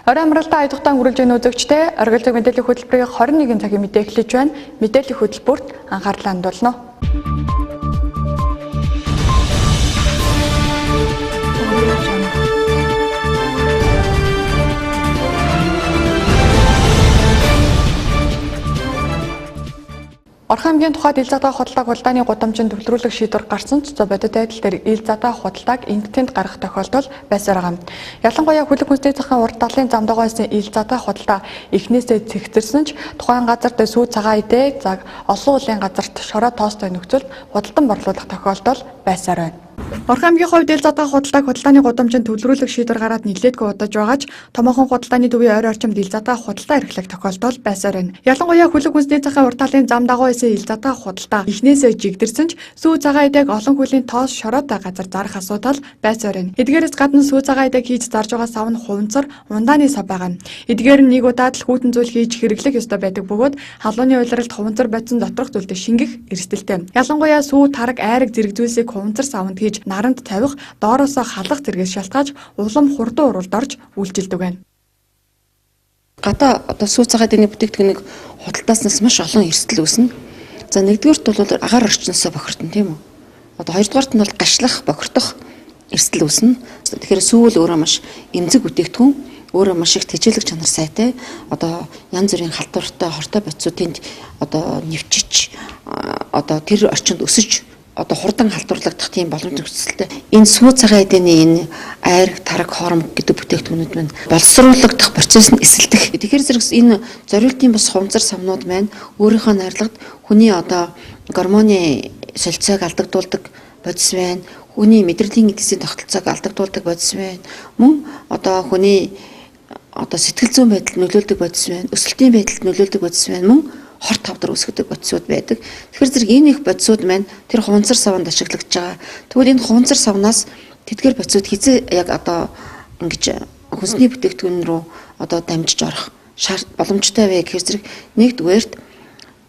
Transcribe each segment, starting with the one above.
Орой амралтаа аядухтан хүрэлж өгн үзэгчтэй Оргил мэдээллийн хөтөлбөрийн 21 цагийн мэдээ эхлэж байна. Мэдээллийн хөтөлбөрт анхаарлаа хандуулна. Орхон аймгийн тухайд ил задаа худалдааг худалдааны гудамжинд төвлөрүүлэх шийдвэр гарсан ч бодит байдал дээр ил задаа худалдааг интэнт гаргах тохиолдол байсаар байгаа. Ялангуяа хөлөг хүнсний захын урт талын замдаа байсан ил задаа худалдаа эхнээсээ цэгцэрсэн ч тухайн газарт сүү цагаан идэ заг олон улсын газарт шороо тоостой нөхцөлд худалдан борлуулах тохиолдол байсаар байна. Орхон аймгийн хувьд ил задаа худалдааг худалдааны гудамжинд төвлөрүүлэх шийдвэр гараад нэлээдгүй удаж байгааж томоохон худалдааны төвийн ойр орчимд ил задаа худалдаа эрхлэх тохиолдол байсаар байна. Ялангуяа хөлөг хүнсний захын урт талын замдаа байсан ил задаа худалдаа эхнээсээ жигдэрсэн ч сүү цагаан идэг олон хүлийн тоос шороотой газар зарах асуудал байсаар байна. Эдгээрээс гадна сүү цагаан идэг хийж зарж байгаа сав нь хуванцар ундааны сав байгаа. Эдгээр нь нэг удаад л хүйтэн зүйл хийж хэрэглэх ёстой байдаг бөгөөд халууны улиралд хуванцар бодсон доторх зүйлд шингэх эрсдэлтэй. Ялангуяа сүү тараг айраг зэрэг зүйлсийг хуванцар савнд хийж наранд тавих, доороосоо халах зэрэгс шалтгааж улам хурдан уралд орж үйлчилдэг байна. Гадаа одоо сүү цагаан идэгний бүтээгдэхүүнийг худалдааснаас маш олон эрсдэл үүснэ. За нэгдүгээрт бол агаар орчносоо бохирдно тийм үү. Одоо хоёрдугаарт нь бол гашлах, бохирдох эрсдэл үүснэ. Тэгэхээр сүүл өөрөө маш эмзэг бүтээгдэхүүн, өөрөө маш их тэжээлэг чанар сайтай. Одоо янз бүрийн халдвартай, хортой бодисуудынд одоо нэвчиж одоо тэр орчинд өсөж одоо хурдан халдварлагдах тийм боломж нөхцөлтэй. Энэ сүү цагаан эдэний энэ айраг, тараг, хоромог гэдэг бүтээгдэхүүнүүд маань боловсруулагдах процесс нь эсэлдэх. Тэгэхээр зэрэгс энэ зориултын бус хуванцар савнууд маань өөрийнхөө найрлагад хүний одоо гормоны солилцоог алдагдуулдаг бодис байна. Хүний мэдрэлийн эдсийн тогтолцоог алдагдуулдаг бодис байна. Мөн одоо хүний одоо сэтгэл зүйн байдалд нөлөөлдөг бодис байна. Өсөлтийн байдалд нөлөөлдөг бодис байна. Мөн хорт тавдар үүсгэдэг бодисууд байдаг. Тэгэхээр зэрэг энэ их бодисууд маань тэр хуванцар савнд ашиглагдж байгаа. Тэгвэл энэ хуванцар савнаас тэдгээр бодисууд хизээ яг одоо ингэж хүнсний бүтээгдэхүүн рүү одоо дамжиж орох боломжтой вэ гэхээр зэрэг нэгдүгээрт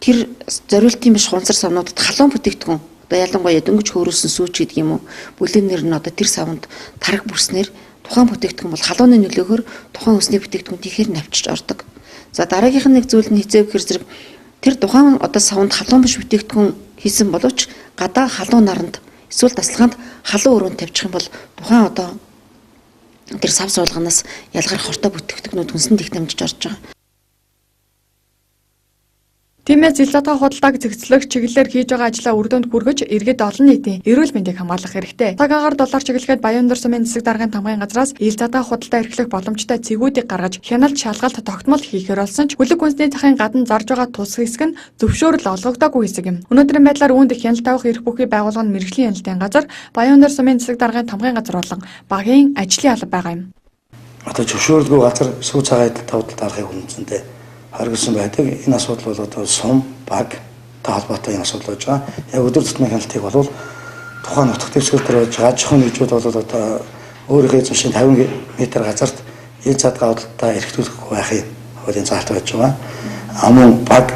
тэр зориултын биш хуванцар савнуудад халуун бүтээгдэхүүн одоо ялангуяа дөнгөж хөөрүүлсэн сүүч гэдэг юм уу бүлээнээр нь одоо тэр савнд тараг бүрснээр тухайн бүтээгдэхүүн бол халууны нөлөөгөөр тухайн хүнсний бүтээгдэхүүн тийхээр навчиж ордог. За дараагийнх нь нэг зүйл нь хизээ гэхээр зэрэг тэр тухайн одоо савнд халуун биш бүтээгдэхүүн хийсэн боловч гадаа халуун наранд эсвэл тасалгаанд халуун өрөөнд тавьчих юм бол тухайн одоо тэр сав суулганаас ялгарх хортой бүтээгдэхүүнүүд хүнсэнд их дамжиж орж байгаа. Тиймээс ил задаа худалдааг цэгцлэх чиглэлээр хийж байгаа ажлаа үр дүнд хүргэж иргэд олон нийтийн эрүүл мэндийг хамгаалах хэрэгтэй. Цаг агаар доллар чиглэхэд Баян сумын засаг даргын тамгын газраас ил задаа худалдаа эрхлэх боломжтой цэгүүдийг гаргаж хяналт шалгалт тогтмол хийхээр болсон ч хөлөг хүнсний захын гадна зарж байгаа тус хэсэг нь зөвшөөрөл олгогдоогүй хэсэг юм. Өнөөдрийн байдлаар үүнд хяналт авах эрх бүхий байгууллага нь мэрэгжлийн хяналтын газар Баян сумын засаг даргын тамгын газар болон багийн ажлын алба байгаа юм. Одоо зөвшөөрөлгүй газар сүү цагаан тавталд арахыг хүнцэндээ харгалсан байдаг. Энэ асуудал бол одоо сум, баг та холбоотой энэ асуудал болж байгаа. Яг өдөр тутмын хяналтыг бол тухайн нутаг дэвсгэр дээр байж байгаа ажихын нэгжүүд бол одоо өөрийнхөө эзэмшин 50 м газарт ил задгаа худалдаа эрхлүүлэхгүй байхын хуулийн заалт байж байгаа. Амун баг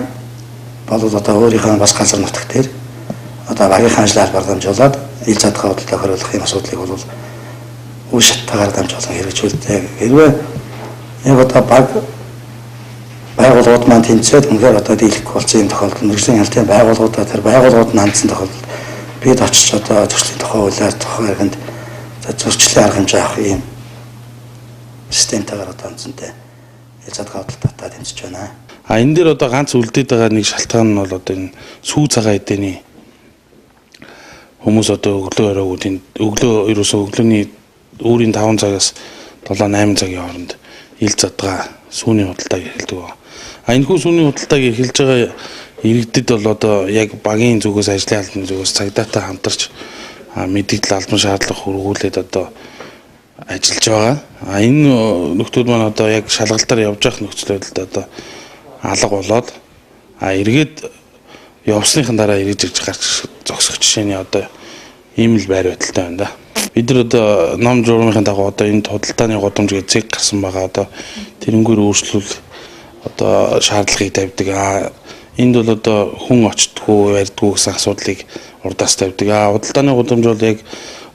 бол одоо өөрийнхөө бас газар нутаг дээр одоо багийн ажлын албаар дамжуулаад ил задгаа худалдаа хариулах юм асуудлыг бол үе шаттайгаар дамжуулан хэрэгжүүлдэг. Хэрвээ яг одоо баг байгууллагууд маань тэнцээд үнээр одоо дийлэхгүй болсон юм тохиолдолд мэрэгжлийн хяналтын байгууллагуудаа тэр байгууллагууд нь хандсан тохиолдолд бид очиж одоо зөрчлийн тухай хуулиар тухайн иргэнд зөрчлийн арга хэмжээ авах юм системтэйгээр одоо онцонтой ил задгаа худалдаатаа тэмцэж байна. Энэ дээр одоо ганц үлдээд байгаа нэг шалтгаан нь бол одоо энэ сүү цагаан эдэний хүмүүс одоо өглөө ерөөсөө өглөөний өөрийн 5 цагаас 7-8 цагийн хооронд ил задгаа сүүний худалдааг эрхэлдэг байна. Энэхүү сүүний худалдааг эрхэлж байгаа иргэдэд бол одоо яг багийн зүгээс ажлын албаны зүгээс цагдаатай хамтарч мэдээлэл албан шаардлага хөрвүүлээд одоо ажиллаж байгаа. Энэ нөхдүүд маань одоо яг шалгалтаар явж байгаа нөхцөл байдалд одоо алга болоод эргээд явсныхан дараа эргэж ирж гарч зогсох жишээний одоо ийм л байр байдалтай байна да. Бид нар одоо ном журмын дагуу одоо энэ худалдааны гудамж гэж зэг гарсан байгаа одоо тэрнгээр өөрчлөл одоо шаардлагыг тавьдаг. Энд бол одоо хүн очтгүй ярьдгүй гэсэн асуудлыг урдаас тавьдаг. Худалдааны гудамж бол яг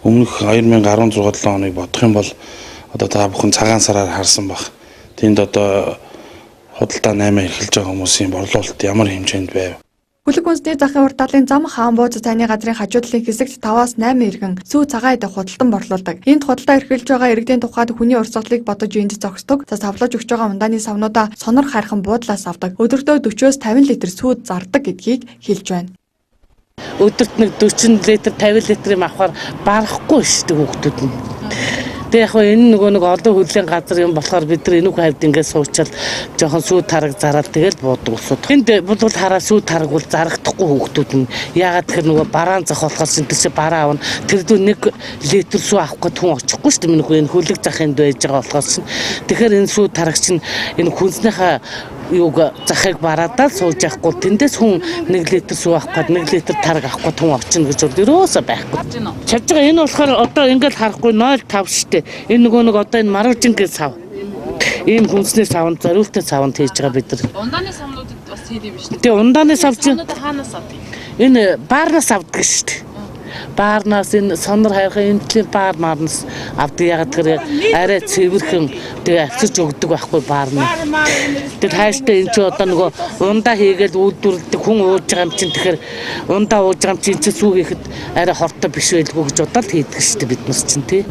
өмнөх 2016-7 оныг бодох юм бол одоо та бүхэн цагаан сараар харсан баг. тэнд одоо худалдаа 8 эрхэлж байгаа хүмүүсийн борлуулалт ямар хэмжээнд байв? Хүлэг үндэсний захын урт талын зам хаан бууз цайны газрын хажуудлын хэсэгт 5-8 иргэн сүү цагаан идэх худалдан борлуулдаг. Энд худалдаа эрхэлж байгаа иргэдийн тухайд хүний урсгалыг бодож энд зогсдог. За савлаж өгч байгаа ундааны савнуудаа сонор хайрхан буудлаас авдаг. Өдөртөө 40-50 литр сүү зардаг гэдгийг хэлж байна. Өдөрт нэг 40 литр 50 литрийн авахаар барахгүй шүү дээ хүүхдүүд нь. Тэгээ яг энэ нэг олон хөдлийн газар юм болохоор бид нар энүүх хавьд ингээд суучаал жоохон сүү тараг зараад тэгэл буудаг усууд. Энд бол хараа сүү тараг бол зарагдахгүй хүүхдүүд нь. Яагаад тэгэхээр нөгөө бараан зах болохоор энэ чи бараа авна. Тэр дүү 1 литр сүү авах гээд хүн очихгүй шүү дээ. Энэ хүлэг захынд байж байгаа болохоор чинь. Тэгэхээр энэ сүү тараг чинь энэ хүнснийхээ юуг захыг бараадаа сууж явахгүй тэндээс хүн 1 литр сүү авах гээд 1 литр тараг авах гээд хүн очино гэж бол ерөөсөө байхгүй. Чавж байгаа энэ болохоор одоо ингээд харахгүй 0.5 шүү дээ. Энэ нөгөө одоо энэ маргажингийн сав. Ийм хүнсний савнд зориултын савнд хийж байгаа бид нар. Ундааны савнуудад бас хийд юм шүү дээ. Тэгээ ундааны сав чинь хаанаас авдаг? Энэ баарнаас авдаг шүү дээ. Баарнаас энэ сонор хайрхан эмтлийн баар марнаас авдаг. Ягаад гэхээр арай цэвэрхэн тэгээ авчирч өгдөг байхгүй баарна. Тэгээд хайштай энэ чи одоо нөгөө ундаа хийгээл үүдүрлдэг хүн ууж байгаа юм чинь тэгэхээр ундаа ууж байгаа юм чинь сүү хийхэд арай хортой биш байлгүй гэж удаад хийдэг шүү дээ бид нар чинь тий.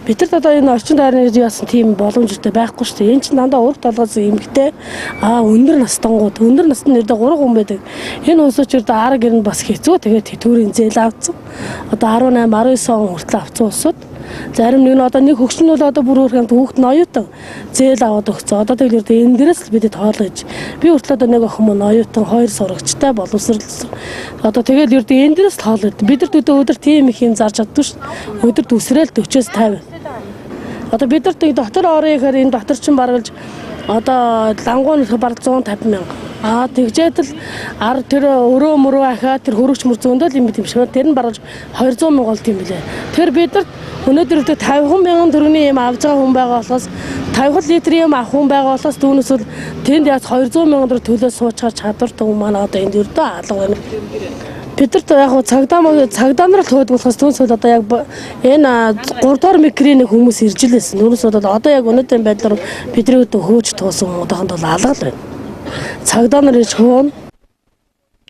Бидэрт одоо энэ орчин тойрны яасан тийм боломжтой байхгүй шүү дээ. Энэ чинь дандаа урт толгоос эмгтэй өндөр настангууд өндөр насны нэрдээ 3 хүн байдаг. Энэ хүмүүсүүд арга гэрн бас хэцүү. Тэгээд төрийн зээл авцсан. Одоо 18 19 он хүртэл авцсан усууд. Зарим нэг нь одоо нэг хөгшин бол одоо бүр өөрхөн хүүхэд нь оюутан зээл аваад өгцөө. Одоо тэгээд энэ дээрээс л бидэд хоолойж. Би хүртэл одоо нэг охин мөн оюутан 2 сурагчтай боловсрал. Одоо тэгээд энэ дээрээс л хоолойд. Бидэрт өдөр тийм их юм зарж чаддгүй шүү. Өдөрт үсрээл 40-с 50. Одоо бидэрт доктор орё гэхээр энэ доктор чинь баргалж одоо лангуун бараг 150 мянга. Тэгжээд л тэр өрөө мөрөө ахаа тэр хөрөгч мөр зөндөл юм биш үү? Тэр нь бараг 200 мянга болт юм билээ. Тэр бидэрт өнөөдөр 50 мянган төгрөгийн юм авж байгаа хүн байгаа болохоос 50 литрийн юм авах хүн байгаа болохоос түүнээс бол тэнд яаж 200 мянган төгрөг төлөө суучаар чадвартай хүн маань одоо энд өрдөө алга байна. Бидэрт яг цагдаа нар л төөд болохоос түүнээс одоо яг энэ 3 дугаар микрийн хүмүүс ирж лээсэн. Түүнээс одоо яг өнөөдрийн байдлаар бидний хөөж туусан хүмүүсийн бол алга л байна. Цагдаа нар ич хөөн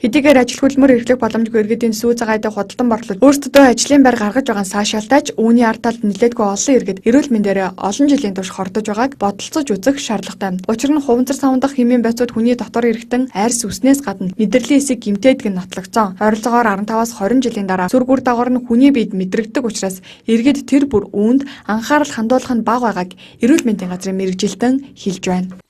Хэдийгээр ажил хөдөлмөр эрхлэх боломжгүй иргэдийн сүү цагаан идэх худалдан борлуулалт өөрсдөө ажлын байр гаргаж байгаа саашаалтайч үүний ард талд нэлээдгүй олон иргэд эрүүл мэндээр олон жилийн турш хордож байгааг бодолцож үзэх шаардлагатай. Учир нь хуванцар савндах хэмээн байцууд хүний дотор эрэхтэн арьс үснээс гадна мэдрэлийн эсийг гэмтээдэг нь нотлогдсон. Ойролцоогоор 15-аас 20 жилийн дараа сүргүүр дагавар нь хүний биед мэдрэгдэг учраас иргэд тэр бүр үүнд анхаарал хандуулах нь бага байгааг эрүүл мэндийн газрын мэргэжилтэн хэлж байна.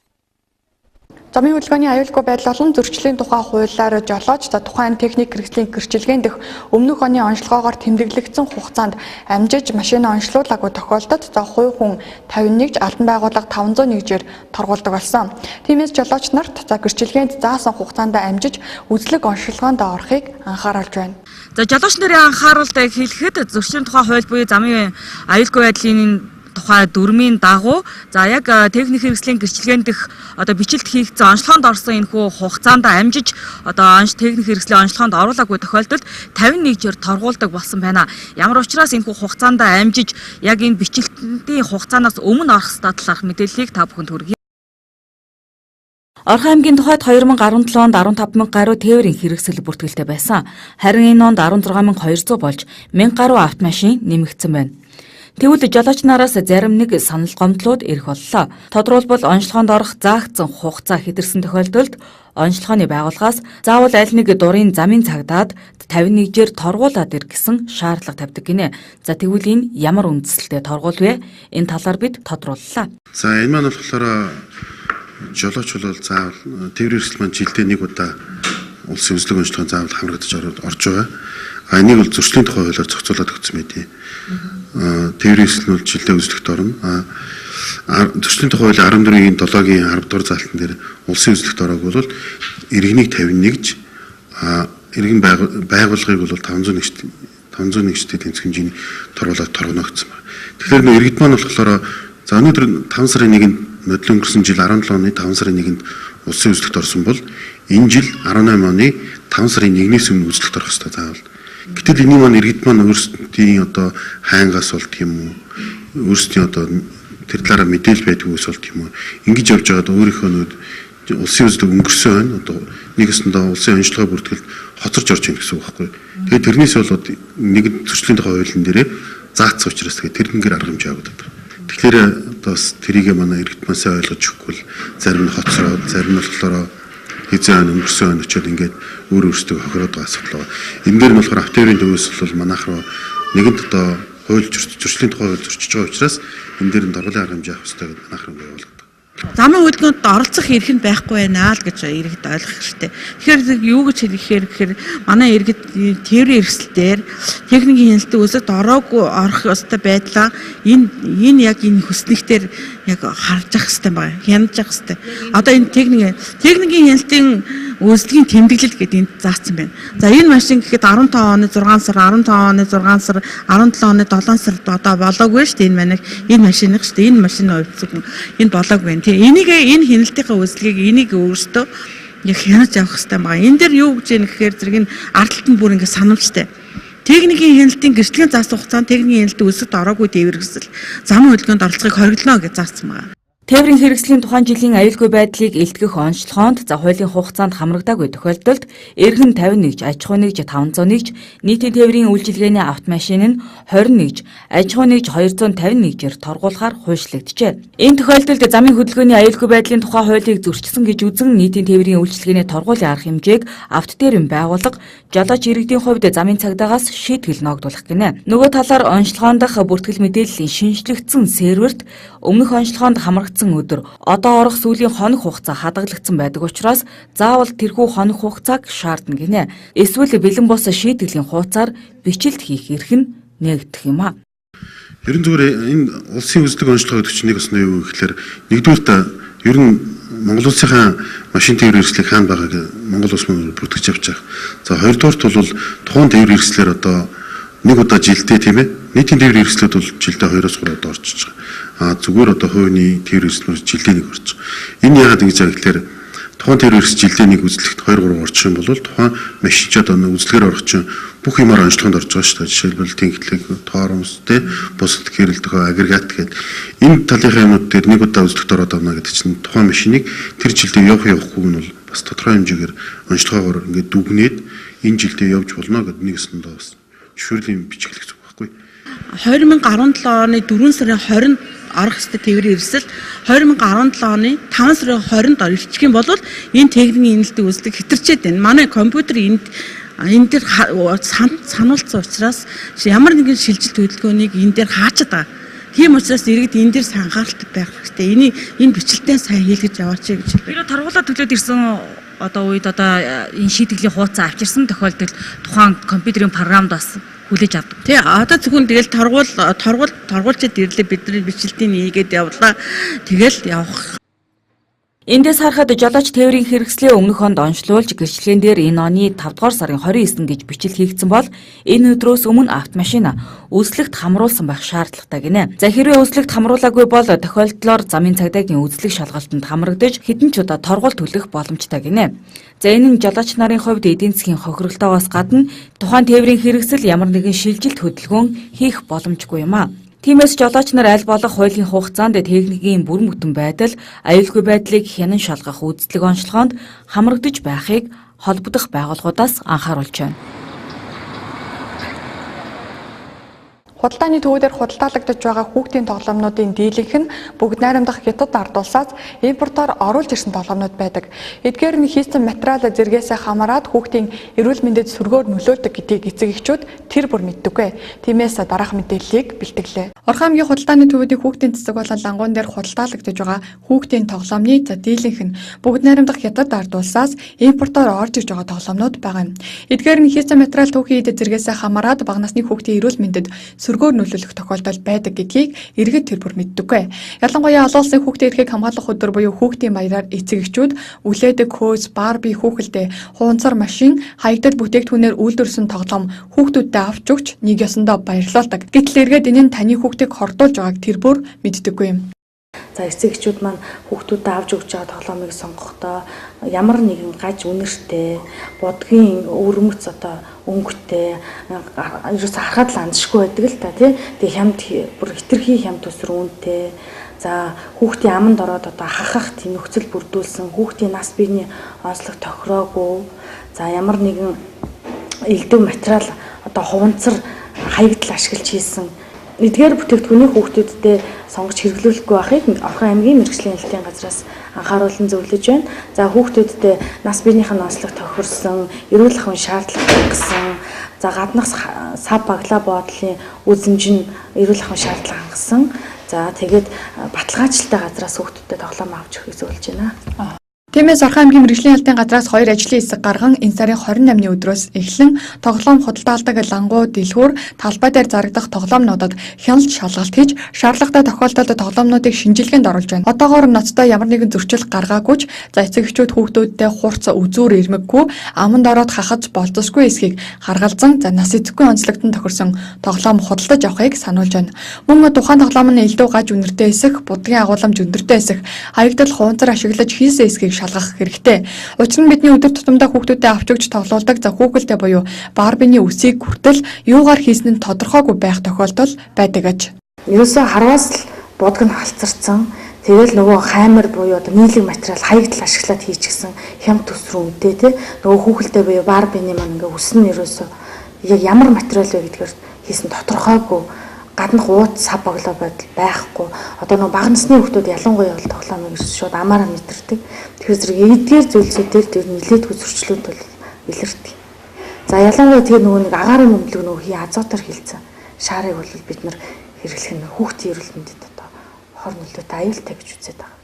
Замын хөдөлгөөний аюулгүй байдал болон зөрчлийн тухай хуулиар жолооч тухайн техник хэрэгслийн гэрчилгээнд дэх өмнөх оны онцлогоогоор тэмдэглэгдсэн хугацаанд амжиж машин онцлуулаагүй тохиолдолд хувь хүн 51 албан байгууллага 501-жээр торгуулдаг болсон. Тиймээс жолооч нарт гэрчилгээнд заасан хугацаанд амжиж үзлэг онцлогоонд орохыг анхааруулж байна. За жолооч нарын анхааруултыг хэлэхэд зөрчлийн тухай хууль буюу замын аюулгүй байдлын тухай дүрмийн дагуу за яг техник хэрэгслийн гэрчилгээнд дэх одоо бичлэлт хийгдсэн онцлогоонд орсон энэхүү хугацаанд амжиж одоо техник хэрэгслийн онцлогоонд оруулаагүй тохиолдолд 51-жээр торгуулдаг болсон байна. Ямар учраас энэхүү хугацаанд амжиж яг энэ бичлэлтийн хугацаанаас өмнө орох ёстой талаарх мэдээллийг та бүхэнд хүргье. Орхон аймгийн тухайд 2017 онд 15,000 гаруй тээврийн хэрэгсэл бүртгэлтэй байсан. Харин энэ онд 16,200 болж 1,000 гаруй автомашин нэмэгдсэн байна. Тэгвэл жолооч нараас зарим нэг санал гомдлууд ирэх боллоо. Тодорхойлбол онцлогоонд орох заагдсан хугацаа хэтэрсэн тохиолдолд онцлогооны байгууллагаас заавал аль нэг дурын замын цагдаад 51-жээр торгуулад ир гэсэн шаардлага тавьдаг гинэ. За тэгвэл энэ ямар үндэслэлтэй торгуул вэ? Энэ талаар бид тодрууллаа. За энэ маань болохоор жолооч бол заавал тээврийн хэрэгсэл маань жилдээ нэг удаа улсын үзлэг онцлогонд заавал хамрагдаж орж байгаа. Энийг бол зөрчлийн тухай хуулиар зохицуулаад өгсөн мэдээ. Тээврийн хэрэгсэл нь жилдээ үзлэгт орно. Зөрчлийн тухай хуулийн 14-ийн 7-гийн 10 дугаар заалтан дээр улсын үзлэгт ороог бол иргэнийг 51-ж иргэн байгууллагыг бол 501-т тэнцэх хэмжээний торгуулаад торгоно гэсэн байна. Тэгэхээр нөө иргэд маань болохоор за өнөөдөр 5 сарын 1-нд мөдлөн өнгөрсөн жил 17 оны 5 сарын 1-нд улсын үзлэгт орсон бол энэ жил 18 оны 5 сарын 1-ээс өмнө үзлэгт орох ёстой заавал. Гэтэл энэ маань иргэд маань өөрсдийн одоо хайнгаас болдг юм уу? Өөрсдийн одоо тэр талаараа мэдээлэл байдгүй ус бол тийм үү. Ингэж явж байгаад өөрийнхөө нүүд улсын үзлэг өнгөрсөн байна. Одоо нэгэсэндээ улсын онцлогоо бүртгэлд хоцорч орж ийн гэсэн үг байхгүй. Тэгээд тэрнээс болоод нэгэн зөрчлийн тухай хуулийн дээрээ заацсан учраас тэгээд тэрнгээр арга хэмжээ аваад байна. Тэгэхээр одоо тэрийг манай иргэд маань сайн ойлгож өгөхгүй л зарим нь хоцроод, зарим нь болохоор хизээ өнгөрсөн очиод ингээд өөр өөртөө хохироод байгаа асуудал байна. Энэ дээр нь болохоор автоэрийн төвөөс бол манайх руу нэгэнт одоо хууль зөрчлийн тухай хууль зөрчиж байгаа учраас энэ дээр нь даргуулын арга хэмжээ авах хэрэгтэй гэдэг манайх руу явуулдаг. Замын хөдөлгөөнд оролцох эрх нь байхгүй байна л гэж иргэд ойлгох хэрэгтэй. Тэгэхээр юу гэж хэлэхээр манай иргэд тээврийн эрсдэлээр техникийн хяналтын үзэгт ороогүй орох ёстой байдлаа энэ яг энэ хүснэгтэр яг харж ах хэрэгтэй байна. Хянаж ах хэрэгтэй. Одоо энэ техникийн хяналтын үйлчлэгийн тэмдэглэл гэдэг энд заасан байна. За энэ машин гэхэд 15 оны 6 сар, 15 оны 6 сар, 17 оны 7 сард одоо болоогүй шүү дээ энэ машиных шүү дээ. Энэ машины хувьд энэ болоогүй. Энийг энэ хяналтынхаа үйлчлэгийг энийг өөрсдөө яг хянаж авах хэрэгтэй байгаа. Энэ дээр юу гэж юм гэхээр зэрэг энэ ард талд нь бүр ингэ санамжтай. Техникийн хяналтын гэрчлэгийн заасан хугацаанд техникийн хяналтын үйлсэд ороогүй тээвэр хэсэл замын хөдөлгөөнд оролцохыг хориглоно гэж заасан байгаа. Тээврийн хэрэгслийн тухайн жилийн аюулгүй байдлыг илтгэх онцлогоонд за хуулийн хугацаанд хамрагдаагүй тохиолдолд эргэн 51, аж ахуй нэгж 501, нийтийн тээврийн үйлчилгээний автомашин нь 21, аж ахуй нэгж 251-ээр торгуулахаар хуйшлагджээ. Энэ тохиолдолд замын хөдөлгөөний аюулгүй байдлын тухай хуулийг зөрчсөн гэж үзэн нийтийн тээврийн үйлчилгээний торгуулийн арга хэмжээг авто тээврийн байгууллага жолооч иргэдийн хувьд замын цагдаагаас шийтгэл ногдуулах гинэ. Нөгөө талаар онцлогоондох бүртгэл мэдээллийн шинжлэгдсэн серверт өмнөх онцлогоонд хамрагдсан өдөр одоо орох сүүлийн хоног хугацаа хадгалагдсан байдаг учраас заавал тэрхүү хоног хугацааг шаардна гинэ. Эсвэл бэлэн бус шийтгэлийн хуудасаар бичлэлт хийх эрх нь нээгдэх юм а. Ерөн зүгээр энэ улсын үзлэг онцлогоо гэдэг чинь нэг бас юу гэхээр нэгдүгээр ер нь Монгол улсынхаа машин тээврийн хэрэгслийг хаана байгааг Монгол улс мөн бүртгэж явж байгаа. За хоёрдугаарт бол тухайн тээврийн хэрэгслэр одоо нэг удаа жилдээ тийм ээ нийтийн тээврийн хэрэгслүүд бол жилдээ 2-3 удаа орж байгаа. Зүгээр одоо хувийн тээврийн хэрэгслүүд жилдээ нэг орж байгаа. Энэ яагаад ингэж байгаа гэхээр тухайн тээврийн хэрэгс жилдээ нэг үзлэгт 2-3 орчих юм бол тухайн машинч одоо үзлэгээр орох чинь бүх юмар онцлогоонд орж байгаа шүү дээ. Жишээлбэл тэнхлэг, тоормс, бусад гэрэлтэх агрегат гэдэг энэ талынхаа юмнууд дээр нэг удаа үзлэгт ороод авна гэдэг чинь тухайн машиныг тэр жилдээ явахгүй нь бол бас тодорхой хэмжээгээр онцлогоогоор ингээд дүгнээд энэ жилдээ явж болно гэдэг нэгэсэндээ бас зөвшөөрлийн бичиглэх зүг байхгүй. 2017 оны 4 сарын 20-нд орох ёстой тээврийн эрсэл 2017 оны 5 сарын 20-нд ирчих юм бол энэ техникийн хяналтын үйлчлэг хэтэрчээд байна. Манай компьютер энэ дээр сануулсан учраас ямар нэгэн шилжилт хөдөлгөөнийг энэ дээр хаачаад байгаа. Тийм учраас иргэд энэ дээр анхааралтай байх хэрэгтэй. Энэ бичлэлтэй сайн хийлгэж яваач гэж хэлбэ. Хэрэв торгуулаа төлөөд ирсэн одоо үед энэ шийтгэлийн хуудас авчирсан тохиолдолд тухайн компьютерийн програмд бас хүлээж авдаг. Тий, одоо зөвхөн тэгэл торгуулчид ирлээ бидний бичлэлтийг хийгээд явлаа. Тэгэл явах. Эндээс харахад жолооч тээврийн хэрэгслийн өмнөх онд онцлуулж гэрчлэгэн дээр энэ оны 5 дугаар сарын 29 гэж бичил хийгдсэн бол энэ өдрөөс өмнө автомашин үзлэгт хамруулсан байх шаардлагатай гинэ. За хэрвээ үзлэгт хамруулаагүй бол тохиолдлоор замын цагдаагийн үзлэг шалгалтанд хамрагдаж хэдэн ч удаа торгууль төлөх боломжтой гинэ. За энэ нь жолооч нарын хувьд эдийн засгийн хохиролтоогоос гадна тухайн тээврийн хэрэгсэл ямар нэгэн шилжилт хөдөлгөөн хийх боломжгүй юм а. Тиймээс жолооч нар аль болох хуулийн хугацаанд техникийн бүрэн бүтэн байдал, аюулгүй байдлыг хянан шалгах үйлчлэг онцлогоонд хамрагдаж байхыг холбогдох байгууллагуудаас анхааруулж байна. Худалдааны төвүүдээр худалдаалагдаж байгаа хүүхдийн тоглоомнуудын дийлэнх нь бүгд найрамдах хятад ард улсаас импортоор оруулж ирсэн тоглоомнууд байдаг. Эдгээр нь хийсэн материал зэргээс хамаарат хүүхдийн эрүүл мэндэд сүргээр нөлөөлдөг гэдгийг эцэг эхчүүд тэр бүр мэддэггүй. Тиймээс дараах мэдээллийг бэлтгэлээ. Орхон аймгийн худалдааны төвүүдийн хүүхдийн цэцэг болон лангуун дээр худалдаалагдаж байгаа хүүхдийн тоглоомны дийлэнх нь бүгд найрамдах хятад ард улсаас импортоор орж ирж байгаа тоглоомнууд байгаа юм. Эдгээр нь хийсэн материал түүхийн эд зэргээс хамаарат бага насны хүүхдийн эрүүл мэндэд сүргээр нөлөөлөх тохиолдол байдаг гэдгийг иргэд тэр бүр мэддэггүй. Ялангуяа олон улсын хүүхдийн эрхийг хамгаалах өдөр буюу хүүхдийн баяраар эцэг эхчүүд үлээдэг хөөс, барби хүүхэлдээ, хуунцар машин, хаягдал бүтээгдэхүүнээр үйлдвэрсэн тоглоом хүүхдүүдэд авч өгч нэг ёсондоо баярлуулдаг. Гэтэл иргэд энэ нь таны хүүхдийг хордуулж байгааг тэр бүр мэддэггүй юм. За эцэг эхчүүд маань хүүхдүүдэд авч өгч байгаа тоглоомыг сонгохдоо ямар нэгэн гаж үнэртэй, бодгийн өвөрмөц одоо өнгөтэй, ерөөс харахад л андшгүй байдаг л та тий. Тэгээ хямд бүр хитрхи хямд төсрүүнтэй. За хүүхдийн аманд ороод одоо хахах тийм нөхцөл бүрдүүлсэн, хүүхдийн нас биений онцлог тохироогүй. За ямар нэгэн элдв материал одоо хуванцар хаягдл ашиглаж хийсэн эдгээр бүтээгдэхүүний хүүхдүүдэд сонгож хэрэглүүлэхгүй байхыг Орхон аймгийн мэрэгжлийн хэлтийн газраас анхааруулan зөвлөж байна. За хүүхдүүдэд нас биенийх нь онцлог тохирсон, эрүүл ахуйн шаардлага хангасан, за гаднах сав баглаа боодлын үзэмж нь эрүүл ахуйн шаардлага хангасан. За тэгээд баталгаажлалтай газраас хүүхдүүдэд тоглоом авч өгөхийг зөвлөж байна. Тиймээс Орхон аймгийн мэрэгжлийн хэлтийн газраас 2 ажлын хэсэг гарган энэ сарын 28-ны өдрөөс эхлэн тоглоом худалдаалдаг лангуу дэлгүүр талбай дээр зарагдах тоглоомнуудад хяналт шалгалт хийж шаардлагатай тохиолдолд тоглоомнуудыг шинжилгээнд оруулж байна. Одоогоор ноцтой ямар нэгэн зөрчил гаргаагүйч за эцэг эхчүүд хүүхдүүдтэй хурц үзүүр ирмэггүй аманд ороод хахаж болцсохгүй эсхийг харгалзан за нас эцэггүй онцлогдсон тохирсон тоглоом худалдаж авахыг сануулж байна. Мөн тухайн тоглоом нь элдв гаж үнэртэй эсэх, будгийн агуулмж өндөртэй эсэх, хаягдл хуванцар ашиглаж хийсэн эсхийг шалгах хэрэгтэй. Учир нь бидний өдөр тутамдаа хүүхдүүдэд авч өгч тоглоулдаг за хүүхэлдэй буюу барбины үсийг хүртэл юугаар хийсэн нь тодорхойгүй байх тохиолдол байдаг аж. Ерөөсөө харваас л будг нь халцарсан. Тэгэл нөгөө хаймар буюу одоо нийлэг материал хаягдл ашиглаад хийчихсэн хямд төс рүү үдээ тий. Нөгөө хүүхэлдэй буюу барбины маань ингээ үс нь ерөөсөө яг ямар материал вэ гэдгээр хийсэн тодорхойгүй. Гаднах ууц сав боглоо байдал байхгүй. Одоо нөгөө бага насны хүүхдүүд ялангуяа бол тоглоомыг шууд амаараа мэдэрдэг. Тэгэхээр зэрэг эдгээр зүйлсүүдээр тэр нэлээдгүй зөрчлүүд бол илэрдэг. За ялангуяа тэр нөгөө нэг агаарын бөмбөлөг нөгөө хий азотоор хилцэн шаарыг бол бид нар хэрэглэх нь хүүхдийн эрүүл мэндэд одоо хор нөлөөтэй аюултай гэж үзээд байгаа.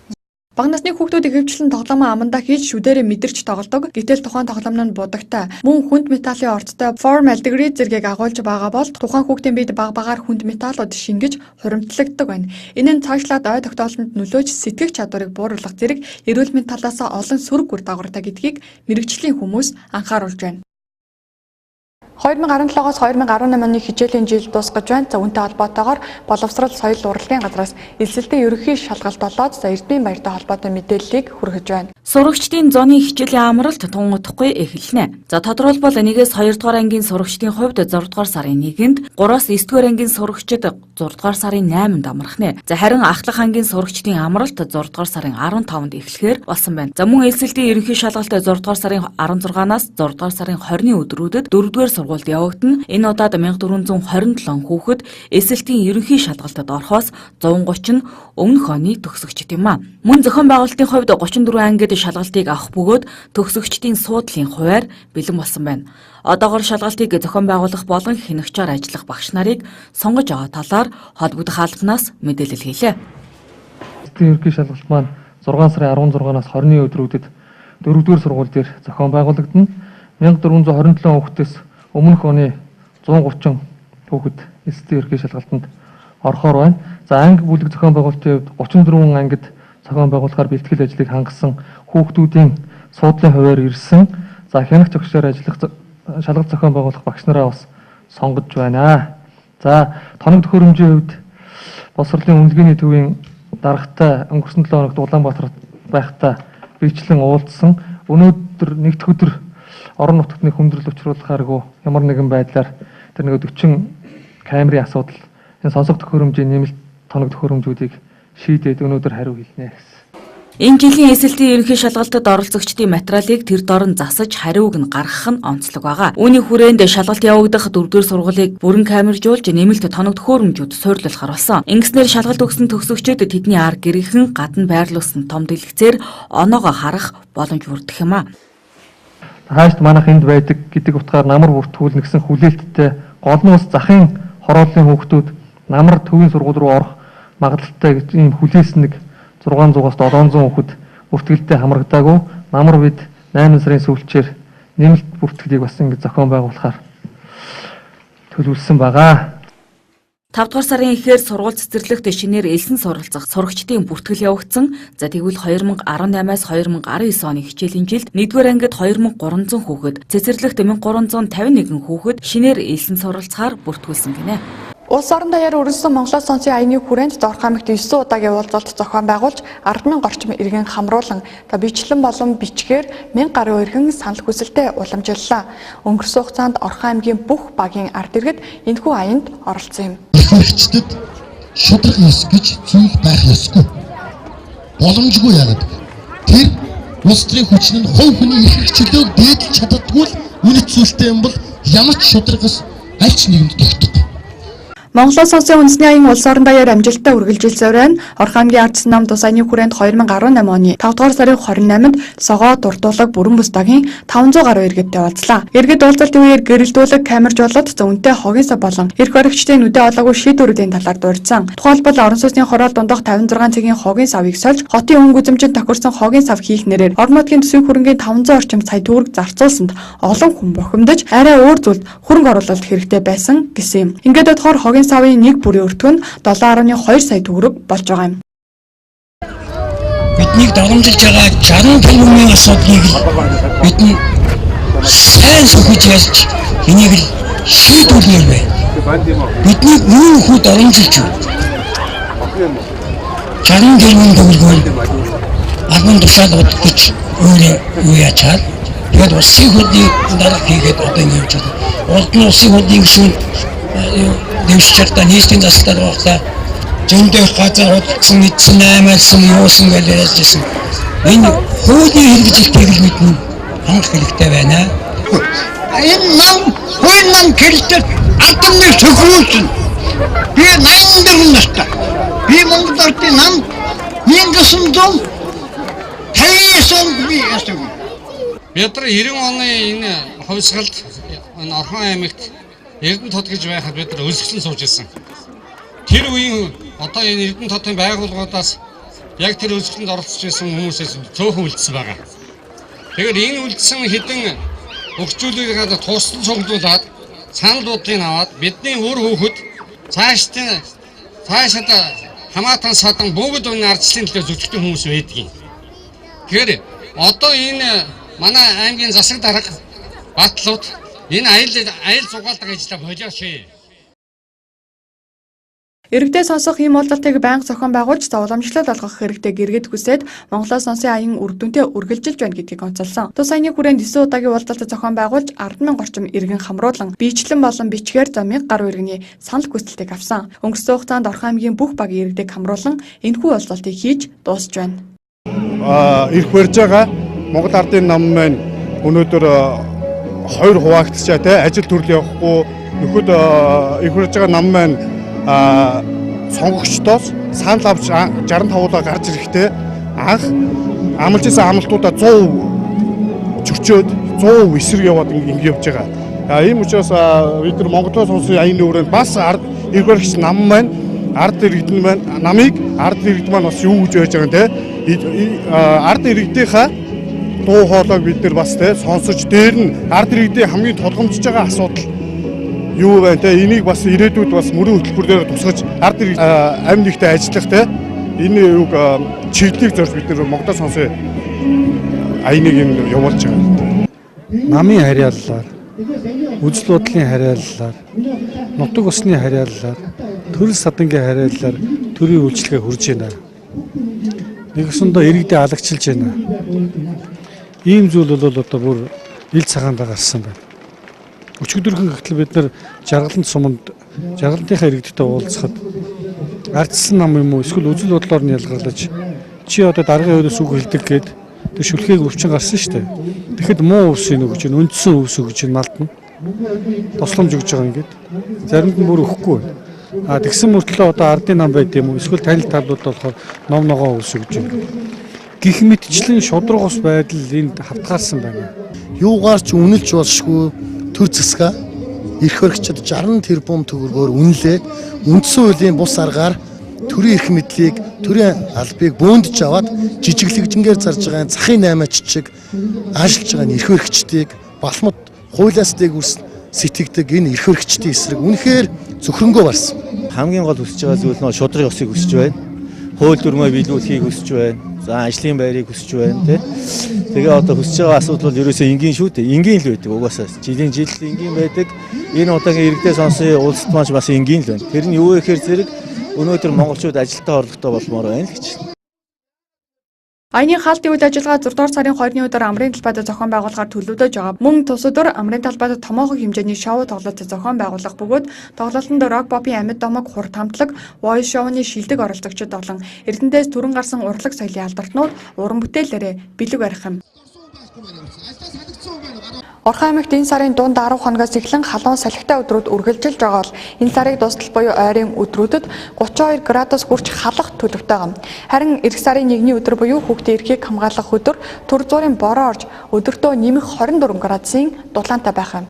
Бага насны хүүхдүүд ихэвчлэн тоглоомоо амандаа хийж шүдээрээ мэдэрч тоглодог. Гэтэл тухайн тоглоом нь будагтай мөн хүнд металлын орцтой формальдегид зэргийг агуулж байгаа бол тухайн хүүхдийн биед бага багаар хүнд металлууд шингэж хуримтлагддаг байна. Энэ нь цаашлаад ой тогтоолтод нөлөөж сэтгэх чадварыг бууруулах зэрэг эрүүл мэндийн талаас олон сөрөг үр дагавартай гэдгийг мэрэгжлийн хүмүүс анхааруулж байна. 2017-оос 2018 оны хичээлийн жил дуусгаж байна. За үүнтэй холбоотойгоор боловсрал соёл урлагийн газраас элсэлтийн ерөнхий шалгалт болоод за Эрдмийн баяртай холбоотой мэдээллийг хүргэж байна. Сурагчдын зооны хичээлийн амралт тун утахгүй эхэлнэ. За тодорхойлбол 1-ээс 2 дугаар ангийн сурагчдын хувьд 6 дугаар сарын 1-нд, 3-аас 9 дугаар ангийн сурагчид 6 дугаар сарын 8-нд амрахнэ. За харин ахлах ангийн сурагчдын амралт 6 дугаар сарын 15-нд эхлэхээр болсон байна. За мөн элсэлтийн ерөнхий шалгалт 6 дугаар сарын 16-наас 6 дугаар сарын 20-ны өдрүүдэд 4 дугаар сургуульд явагдана. Энэ удаад 1427 хүүхэд элсэлтийн ерөнхий шалгалтад орохоос 130 нь өмнөх оны төгсөгчд юм а. Мөн зохион байгуулалтын хувьд 34 ангид шалгалтыг авах бөгөөд төгсөгчдийн суудлын хуваар бэлэн болсон байна. Одоогоор шалгалтыг зохион байгуулах болон хянагчаар ажиллах багш нарыг сонгож байгаа талаар холбогдох албанаас мэдээлэл хийлээ. Ерөнхий шалгалт маань 6 сарын 16-наас 20-ны өдрүүдэд 4-р сургууль дээр зохион байгуулагдана. 1427 хүүхдээс өмнөх оны 130 хүүхэд элсэлтийн ерөнхий шалгалтанд орохоор байна. За анги бүлэг зохион байгуулалтын хувьд 34 ангид зохион байгуулахаар бэлтгэл ажлыг хангасан хүүхдүүдийн суудлын хуваар ирсэн. За хянагч багшаар ажиллах шалгалт зохион байгуулах багш нараа бас сонгож байна. За тоног төхөөрөмжийн хувьд боловсролын үнэлгээний төвийн даргатай өнгөрсөн 7 хоногт Улаанбаатарт байхдаа бичлэн уулзсан. Өнөөдөр нэгдүгээр өдөр орон нутгтны хүндрэл учруулахааргүй ямар нэгэн байдлаар тэр нэг 40 камерын асуудал энэ сонсох төхөөрөмжийн нэмэлт тоног төхөөрөмжүүдийг шийдээд өнөөдөр хариу хэлнэ гэсэн. Энэ жилийн элсэлтийн ерөнхий шалгалтад оролцогчдын материалыг тэр дор нь засаж хариуг нь гаргах нь онцлог байгаа. Үүний хүрээнд шалгалт явагдах 4-р сургуулийг бүрэн камержуулж нэмэлт тоног төхөөрөмжүүд суйрлуулахар болсон. Ингэснээр шалгалт өгсөн төгсөгчид тэдний ар гэрийнхэн гадна байрлуулсан том дэлгэцээр оноогоо харах боломж бүрдэх юм а. Хаашд манайх энд байдаг гэдэг утгаар намар бүртгүүл нэгсэн хүлээлттэй гол нь бас захын хорооллын хүүхдүүд намар төвийн сургууль руу орох магадлалтай гэж ийм хүлээсэн нэг 600-аас 700 хүүхэд бүртгэлтэй хамрагдаагүй. Намар бид 8 сарын сүүлчээр нэмэлт бүртгэлийг бас ингэ зохион байгуулахаар төлөвлөсөн байгаа. 5 дугаар сарын эхээр сургууль цэцэрлэгт шинээр элсэн суралцах сурагчдын бүртгэл явагдсан. За тэгвэл 2018-аас 2019 оны хичээлийн жилд 1-р ангид 2300 хүүхэд, цэцэрлэгт 1351 хүүхэд шинээр элсэн суралцахаар бүртгүүлсэн гинэ. Улс орон даяар өрнөсөн Монголоос сонсын аяны хүрээнд Орхон аймагт 9 удаагийн уулзалт зохион байгуулж 10,000 орчим иргэн хамруулан бичлэн болон бичгээр 1000 гаруй иргэн санал хүсэлтэд уламжиллаа. Өнгөрсөн хугацаанд Орхон аймгийн бүх багийн ард иргэд энэхүү аянд оролцсон юм. Эрхлэгчдэд шудраг ёс гэж зүйл байх ёсгүй. Боломжгүй яагаад. Тэр улс төрийн хүчин нь хувь хүний эрх чөлөөг дээдлж чаддаггүй л үнэт зүйлтэй юм бол ямар ч шудрагаас аль ч нэгэнд тогтдог. Монголоос сонсын үндэсний аян улс орон даяар амжилттай үргэлжилсэн өрөөнд Орхон аймгийн ардсан нам тус аяны хүрээнд 2018 оны 5 дугаар сарын 28-нд Согоо, Дуртуулга, Бүрэн бүс багийн 500 гаруй иргэдтэй уулзлаа. Иргэд уулзалтын үеэр гэрэлтүүлэг, камерж болоод зөнтэй хогийн сав болон эрх баригчдын нүдэ олоогүй шийдвэрүүдийн талаар дурдсан. Тухайлбал орон сууцны хороол дундах 56 цагийн хогийн савыг сольж хотын өнгө үзэмжинд тохирсон хогийн сав хийх нэрээр орон нутгийн төсвийн хөрөнгийн 500 орчим сая төгрөг зарцуулсанд олон хүн бухимдаж арай өөр зүйлд хөрөнгө оруулалт хэрэгтэй байсан гэсэн юм. Ингээд бодохоор хогийн савын нэг бүрийн өртгө нь 7.2 сая төгрөг болж байгаа юм. Биднийг дагамжилж байгаа 60 тэрбумын асуудлыг бидний сайн сөхөж ярьж энийг л шийдвэрлэе бай. Бидний юу хүүд оромжилж байна. 60 тэрбум төгрөгөөр албан тушаал удаж юу яачаад тэгээд улсын хөдөлгөөний дарга хийгээд одоо ингэж байна. Улсын хөдөлгөөний гишүүн дэвшчэртэ нийтийн засалтаар багтаа зөндөө газар утсан эцэн аймаалсан юусан гэж ярьжсэн. Энэ хуулийн хэрэгжилтийг л мэднэ хангах хэрэгтэй байна. Энэ нам хуулийн нам кэлтэ албаны төхрүүлсэн. Би 84 настай. Би Монгол Улсын нам 1959 онд би яасан. Бид нар 90 оны энэ хувьсгалд энэ Орхон аймагт Эрдэнэ тод гэж байхад бид нар өлсгсөн сууж ирсэн. Тэр үеийн одоо энэ Эрдэнэ тодын байгууллагуудаас яг тэр өлсгөнд оролцож байсан хүмүүсээс цөөхөн үлдсэн байгаа. Тэгэхээр энэ үлдсэн хэдэн өгчүүлгийг тусдан цуглуулад санал бодлыг аваад бидний үр хүүхэд цаашдаа хамаатан садан бүгд өнө ардчлалын төлөө зүтгэдэг хүмүүс байдгийг. Тэгэхээр одоо энэ манай аймгийн засаг дарга батлууд энэ аял зугаалдаг ажлаа болооч. Иргэдээ сонсох ийм уулзалтыг байнга зохион байгуулж уламжлал олгох хэрэгтэй гэргэд хүсээд Монголоос сонсын аян үр дүнтэй үргэлжилж байна гэдгийг онцолсон. Тус аяны хүрээнд 9 удаагийн уулзалт зохион байгуулж 10,000 орчим иргэн хамруулан биечлэн болон бичгээр за 1000 гаруй иргэний санал хүсэлтийг авсан. Өнгөрсөн хугацаанд Орхон аймгийн бүх багийн иргэдэг хамруулан энэхүү уулзалтыг хийж дуусж байна. Ирэх барьж байгаа Монгол ардын нам маань өнөөдөр 2 хуваагдчихаа те ажил төрөл явахгүй нөхөд ирэх барьж байгаа нам маань сонгогчдоос санал авч 65-уулаа гарч ирэхдээ анх амлаж исэн амлалтуудаа 100% зөрчөөд 100% эсрэг яваад ингэ явж байгаа. Ийм учраас бид нар Монголоос сонсын аяны өрөөнд бас ирэх баригч нам маань ард иргэдэн маань намыг ард иргэд маань бас юу гэж байж байгаа те ард иргэдийнхаа дуу хоолойг бид нар бас те сонсож дээр нь ард иргэдийн хамгийн толгомжж байгаа асуудал юу байна те энийг бас ирээдүйд бас мөрийн хөтөлбөр дээр тусгаж ард иргэд амь нэгтэй ажиллах те энэ юг чиглэлийг зорж бид нар Монголоос сонсын аяныг юм явуулж байгаа. Намын харьяаллаар, үзэл бодлын харьяаллаар, нутаг усны харьяаллаар, төрөл садангийн харьяаллаар төрийн үйлчлэгээ хүрж байна. Нэгсэндээ иргэдээ алагчилж байна. Ийм зүйл бол одоо бүр ил цагаандаа гарсан байна. Өчигдөрхөн гэтэл бид нар жаргаланд суманд жаргалынхаа иргэдтэй уулзахад ардчилсан нам юм уу эсвэл үзэл бодлоор нь ялгарлаж чи одоо даргын өрөөс үг хэлдэг гээд тэр шүлхийг өвчин гарсан шүү дээ. Тэгэхэд муу өвс өгч чинь үндсэн өвс өгч чинь малтна. Тосломж өгж байгаа ингээд. Заримд нь бүр өхгүй байна. Тэгсэн мөртлөө одоо ардын нам байд юм уу эсвэл танил талууд болохоор ном ногоо өвс өгч байна. Гэх мэтчлэн шудраг ус байдал энд хавтгаарсан байна. Юугаар ч үнэлж болшгүй төр засгаа эрх баригчид 60 тэрбум төгрөгөөр үнэлээд үндсэн хуулийн бус аргаар төрийн эрх мэдлийг төрийн албыг бөөндж аваад жижиглэгжингээр зарж байгаа захын 8 чиг ажилж байгаа эрх баригчдыг балмад хуулиас дээгүүрс сэтгэгдэг энэ эрх баригчдын эсрэг үнэхээр зөвхөнгөө барсан. Хамгийн гол хүсэж байгаа зүйл нь шудраг усыг хүсэж байна. Хууль дүрмээ биелүүлэхийг хүсэж байна. За ажлын байрыг хүсэж байна тий. Тэгээ одоо хүсэж байгаа асуудал бол ерөөсөө энгийн шүү дээ. Энгийн л байдаг угаасаа. Жилийн жил энгийн байдаг. Энэ удаагийн иргэдээ сонсын уулзалт маань бас энгийн л байна. Тэр нь юу вэ гэхээр зэрэг өнөөдөр монголчууд ажилдаа орлоготой болмоор байна гэж. Аяны хаалтын үйл ажиллагаа 6 дугаар сарын 2-ны өдөр амрын талбайд зохион байгуулахаар төлөвлөж байгаа. Мөн тус өдөр амрын талбайд томоохон хэмжээний шоу тоглолт зохион байгуулах бөгөөд тоглолтод рок попын амьд домог хурд хамтлаг, voice show-ны шилдэг оролцогчид болон Эрдэнэтэйс түрэн гарсан урлаг соёлын алдартнууд уран бүтээлээрээ бэлэг барих юм. Орхон аймагт энэ сарын дунд 10 хоногоос эхлэн халуун салхитай өдрүүд үргэлжилж байгаа бол энэ сарыг дуустал буюу ойрын өдрүүдэд 32 градус хүрч халах төлөвтэй юм. Харин эх сарын 1-ний өдөр буюу хүүхдийн эрхийг хамгаалах өдөр төр зуурын бороо орж өдөртөө нэмэх 24 градусын дулаантай байх юм.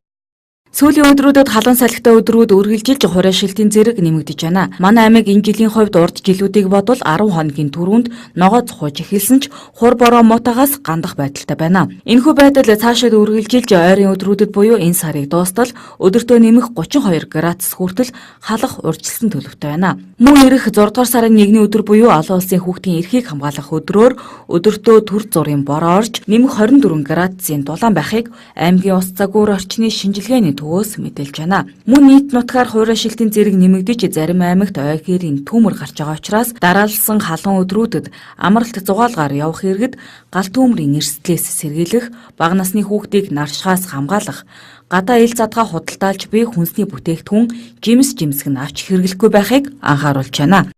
Сүүлийн өдрүүдэд халуун салхитай өдрүүд үргэлжилж хураа шилтийн зэрэг нэмэгдэж байна. Манай аймаг энэ жилийн хувьд урд жилүүдийг бодвол 10 хоногийн түрүүнд ногоо цохож эхэлсэн ч хур бороо мотогоос гандах байдалтай байна. Энэхүү байдал цаашид үргэлжилж ойрын өдрүүдэд буюу энэ сарыг дуустал өдөртөө нэмэх 32 градус хүртэл халах урьдчилсан төлөвтэй байна. Мөн ирэх 6 дугаар сарын 1-ний өдөр буюу олон улсын хүүхдийн эрхийг хамгаалах өдрөөр өдөртөө төр зургийн бороо орж нэмэх 24 градусын дулаан байхыг аймгийн ус цагуур орчны шинжилгээний төвөөс мэдээлж байна. Мөн нийт нутгаар хуурай шилтийн зэрэг нэмэгдэж зарим аймагт ой хэрийн түүмэр гарч байгаа учраас дараалсан халуун өдрүүдэд амралт зугаалгаар явах иргэд гал түүмрийн эрсдлээс сэргийлэх, бага насны хүүхдийг наршихаас хамгаалах, гадаа ил задгаа худалдаалж буй хүнсний бүтээгдэхүүн жимсг нь авч хэрэглэхгүй байхыг анхааруулж байна.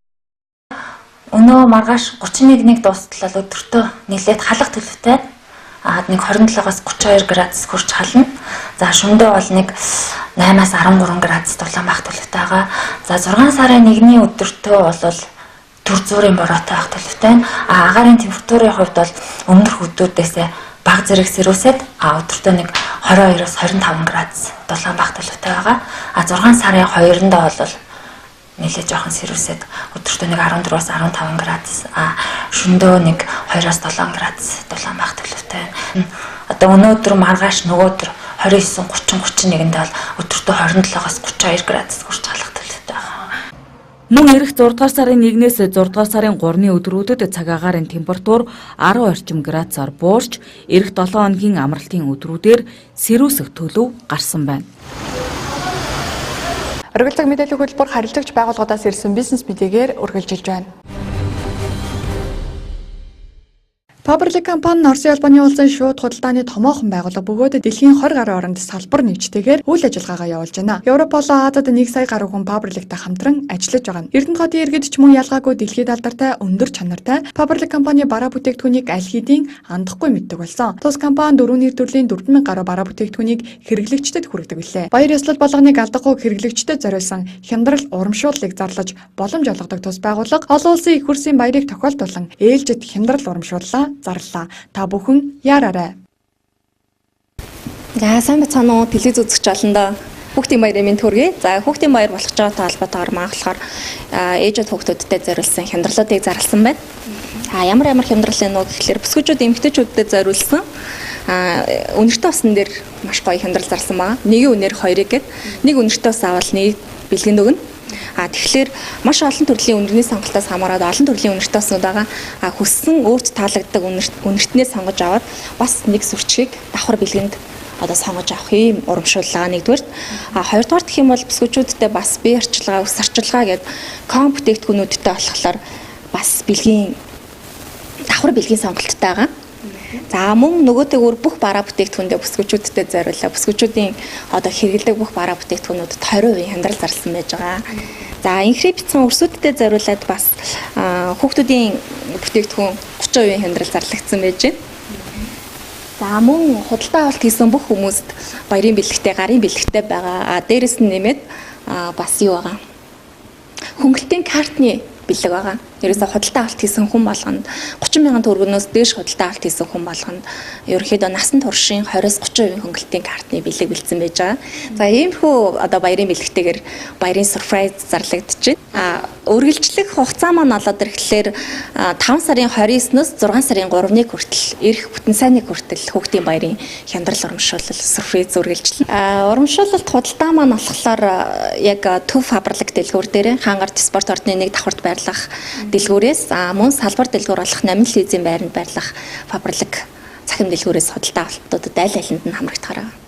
Өнөө маргааш 31-ийг дуустал өдөртөө нэлээд халах төлөвтэй. Нэг 27-аас 32 градус хүрч хална. За шөнөдөө бол нэг 8-аас 13 градус дулаан байх төлөвтэй байгаа. За 6 сарын 1-ний өдөртөө бол төр зуурын бороотой байх төлөвтэй. Агаарын температурын хувьд бол өмнөх өдрүүдээс бага зэрэг сэрүүсэд өдөртөө нэг 22-оос 25 градус дулаан байх төлөвтэй байгаа. 6 сарын 2-нд бол нэлээд жоохон сэрүүсэд өдөртөө нэг 14-аас 15 градус, шөнөдөө нэг 2-аас 7 градус дулаан байх төлөвтэй. Одоо өнөөдөр маргааш нөгөөдөр 29-30-31-нд бол өдөртөө 27-аас 32 градус хүрч халах төлөвтэй байна. Мөн ирэх 6 дугаар сарын 1-ээс 6 дугаар сарын 3-ны өдрүүдэд цаг агаарын температур 10 орчим градусаар буурч, ирэх 7 хоногийн амралтын өдрүүдээр сэрүүсэх төлөв гарсан байна. Оргил мэдээллийн хөтөлбөр харилцагч байгууллагуудаас ирсэн бизнес мэдээгээр үргэлжилж байна. Пабрлик компани Орсын албаны улсын шууд худалдааны томоохон байгууллага бөгөөд дэлхийн 20 гаруй оронд салбар нэгжтэйгээр үйл ажиллагаагаа явуулж байна. Европ болон Азад 1 сая гаруй хүн Пабрликтай хамтран ажиллаж байгаа. Эрдэнэ хотын иргэд ч мөн ялгаагүй дэлхийд алдартай өндөр чанартай Пабрлик компани бараа бүтээгдэхүүнийг аль хэдийн хандахгүй мэддэг болсон. Тус компани 4 нэр төрлийн 4000 гаруй бараа бүтээгдэхүүнийг хэрэглэгчдэд хүргэдэг билээ. Баяр ёслол болгоныг алдахгүй хэрэглэгчдэд зориулсан хямдрал урамшууллыг зарлаж боломж олгодог тус байгууллага олон улсын их хурсын баярыг тохиолдуулан ээлжид хямдрал урамшууллаа зарлаа. Та бүхэн яараарай. За сайн бацаано телевиз үзэгч олондоо хүүхдийн баярын мэнд хүргэе. За хүүхдийн баяр болох жаатай холбоотойгоор магадлахаар ээжүүд хүүхдүүдтэй зориулсан хямдралуудыг зарласан байна. Ямар хямдралын нуу гэхэлэр бүсгүйчүүд эмэгтэйчүүдэд зориулсан үнэртэй усан дээр маш гоё хямдрал зарласан байгаа. Нэгийн үнээр 2-ыг гээд нэг үнэртэй ус авал нэг бэлгэнд өгнө. Тэгэхээр маш олон төрлийн үнэрний сонголтоос хамаараад олон төрлийн үнэртэй уснууд байгаа. Хүссэн өөрт таалагддаг үнэртнээ сонгож аваад бас нэг сүрчгийг давхар бэлгэнд сонгож авах юм урамшууллаа нэгдүгээр. Хоёрдугаар гэх юм бол бүсгүйчүүдтэй бас бие арчилгаа, ус арчилгаа гэдэг ком бүтээгдэхүүнүүдтэй болохоор бас бэлгийн давхар бэлгийн сонголттой байгаа. За мөн нөгөөтэйгөр бүх бараа бүтээгдэхүүндээ бүсгүйчүүдтэй зориуллаа. Бүсгүйчүүдийн хэрэгэлдэг бүх бараа бүтээгдэхүүнүүдэд 20% хямдрал зарласан байж байгаа. За инхрээ битсэн өрсөлдөлтөд зориулаад бас хүүхдүүдийн бүтээгдэхүүн 30% хямдрал зарлагдсан байж байна. За мөн худалдаа авалт хийсэн бүх хүмүүст баярын бэлэгтэй, гарын бэлэгтэй байгаа. Дээрэс нь нэмээд бас юу байгаа? Хөнгөлтийн картны бэлэг байгаа. Ерөөсө худалдаа авалт хийсэн хүн болгонд 30,000 төгрөгнөөс дээш худалдаа авалт хийсэн хүн болгонд ерөнхийдөө насан туршийн 20-30% хөнгөлтийн картны бэлэг бэлдсэн байж байгаа. За иймэрхүү баярын бэлэгтэйгээр баярын surprise зарлагдчихэ. Үргэлжлэх хугацаа маань олоод ирэхлээр 5 сарын 29-ноос 6 сарын 3-ны хүртэл ирэх бүтэн сайнны хүртэл хүүхдийн баярын хямдрал урамшуулал surprise үргэлжлэнэ. Урамшуулалт худалдаа маань болохоор яг төв фабрлик дэлгүүр дээр хангарт спорт ордны нэг давхарт байрлах дэлгүүрээс мөн салбар дэлгүүр болох 8 лизийн байранд байрлах фабрлик цахим дэлгүүрээс худалдаа авалтуудад аль алинд нь хамрагдахаар байна.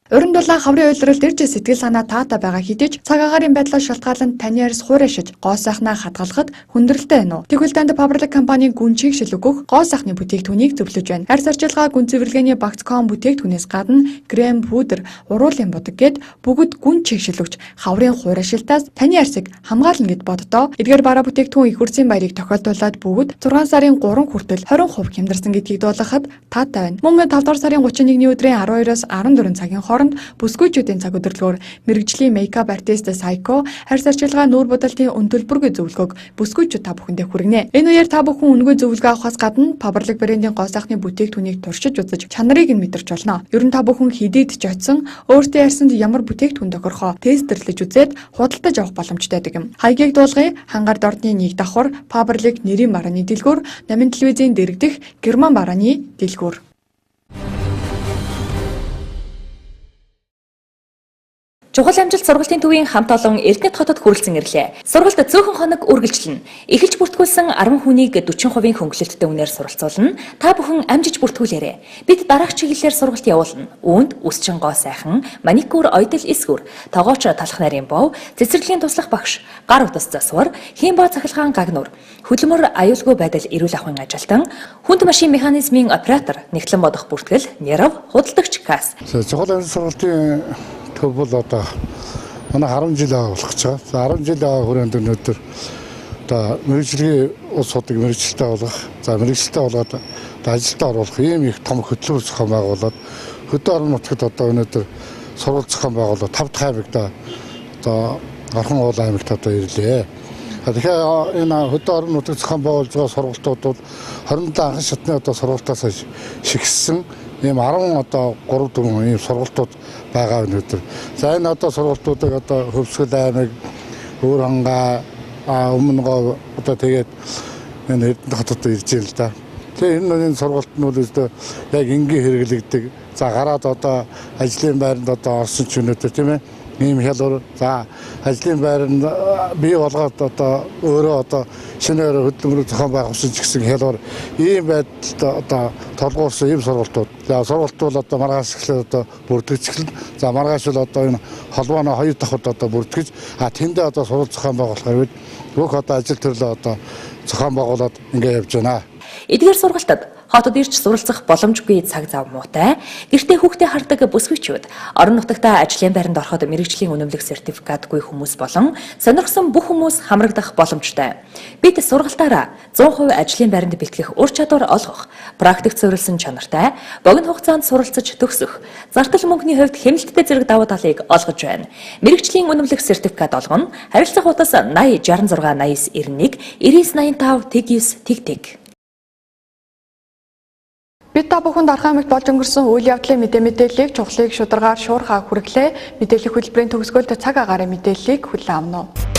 Уран дулаан хаврын уйлрал ирж сэтгэл санаа таатай байгаа хэдиж цаг агаарын байдлаас шалтгаалan таны арьс хуурайшиж гоо сайхнаа хадгалахад хүндрэлтэй байна уу? Тэгвэл танд Пабрлик компанийн гүн чигшил өгөх гоо сайхны бүтээгдэхүүнийг зөвлөж байна. Арьс арчилгаа гүн цэвэрлэгээний багц.com бүтээгдэхүүнээс гадна крем, пудр, уруулын будаг гэд бүгд гүн чигшил өгч хаврын хуурайшилтаас таны арьсыг хамгаална гэд боддоо. Эдгээр бараа бүтээгдэхүүн их хурцын баярыг тохиолдуулаад бүгд 6 сарын 3 хүртэл 20% хямдарсан гэдгийг дуулгахад таатай байна. Мөн 5 дугаар сарын 31-ний өдрийн 12-оос 14 цагийн хооронд бүсгүйчүүдийн цаг удирдлагаар мэрэгжлийн мейкап артист Сайко арьс арчилгаа нүүр будалтын хөтөлбөргүй зөвлөгөөг бүсгүйчүүд та бүхэндээ хүргэнэ. Энэ үеэр та бүхэн үнэгүй зөвлөгөө авахаас гадна Пабрлик брендийн гоо сайхны бүтээгдэхүүнийг туршиж үзэж чанарыг нь мэдэрч болно. Ер нь та бүхэн хидийд ч очсон өөртөө арьсанд ямар бүтээгдэхүүн тохирохоо тестэрлэж үзээд худалдаж авах боломжтой гэдэг юм. Хаягийг дуулгая. Хангаар дордны нэг давхар Пабрлик нэрийн барааны дэлгүүр, Намын телевизийн дэрэгдэх Герман барааны дэлгүүр. Чухал амжилт сургалтын төвийн хамт олон Эрдэнэт хотод хүрэлцэн ирлээ. Сургалт цөөхөн хоног үргэлжлэнэ. Эхэлж бүртгүүлсэн 10 хүнийг 40% хөнгөлөлттэй үнээр суралцуулна. Та бүхэн амжиж бүртгүүлээрэй. Бид дараах чиглэлээр сургалт явуулна. Үүнд үсчин гоо сайхан, маникюр, оёдол эсгүр, тогооч талах нарийн бов, цэцэрлэгийн туслах багш, гар утас засвар, хиймбаа цахилгаан гагнуур, хөдөлмөр аюулгүй байдал эрүүл ахуйн ажилтан, хүнд машин механизмын оператор, нэгтлэн бодох бүртгэл, нерв, худалдагч касс. Чухал амжилт сургалтын төв бол одоо манай 10 жил болох гэж байгаа. 10 жил хүрээнд өнөөдөр одоо мэрэгжлийн улс судыг мэрэгчлээ болгох, мэрэгчлээ болгоод ажилдаа оруулах ийм их том хөтөлбөр зохион байгуулад хөдөө орон нутагт одоо өнөөдөр сурвалж зохион байгуулаад 5 дахь аймагт одоо Орхон уул аймагт одоо ирлээ. Тэгэхээр энэ хөдөө орон нутагт зохион байгуулж байгаа сургалтууд бол 27 анхан шатны одоо сургалтаас шигссэн ийм 10 одоо 3-4 ийм сургалтууд байгаа өнөөдөр. За энэ одоо сургалтуудыг одоо Хөвсгөл аймаг, Хөрхангай, Өмнөгов одоо тэгээд энэ Эрдэнэт хотод ирж байна л да. Тэгээ энэ сургалт нь бол яг энгийн хэрэглэгдэг. За гараад одоо ажлын байранд одоо орсон ч өнөөдөр тийм ээ ийм хялбар за ажлын байранд бий болгоод одоо өөрөө одоо шинээр хөдөлмөрөөр зохион байгуулсан ч гэсэн хялбар ийм байдалд одоо толгуурсан ийм сургалтууд. За сургалт бол одоо маргааш эхлээд одоо бүрдгэж эхэлнэ. За маргааш бол одоо энэ холбооно 2 давхад одоо бүрдгэж тэндээ одоо сургалт зохион байгуулахаар бид бүх одоо ажил төрлөө одоо зохион байгуулад ингэ явж байна. Эдгээр сургалтад хотод ирж суралцах боломжгүй цаг зав муутай. Гэртээ хүүхдээ хардаг бүсгүйчүүд, орон нутагтаа ажлын байранд ороход мэрэгжлийн үнэмлэх сертификатгүй хүмүүс болон сонирхсон бүх хүмүүс хамрагдах боломжтой. Бид сургалтаараа 100% ажлын байранд бэлтгэх ур чадвар олгох, практик зориулсан чанартай, богино хугацаанд суралцаж төгсөх, зардал мөнгөний хувьд хэмнэлттэй зэрэг давуу талыг олгож байна. Мэрэгжлийн үнэмлэх сертификат олгоно. Харилцах утас 80 66 89 91 9985 тэгс тэг. Бид та бүхэнд Архан аймагт болж өнгөрсөн үйл явдлын мэдээллийг чухлыг шударгаар шуурхаа хүргэлээ. Мэдээллийн хөтөлбөрийн төгсгөлд цаг агаарын мэдээллийг хүлээн авна уу?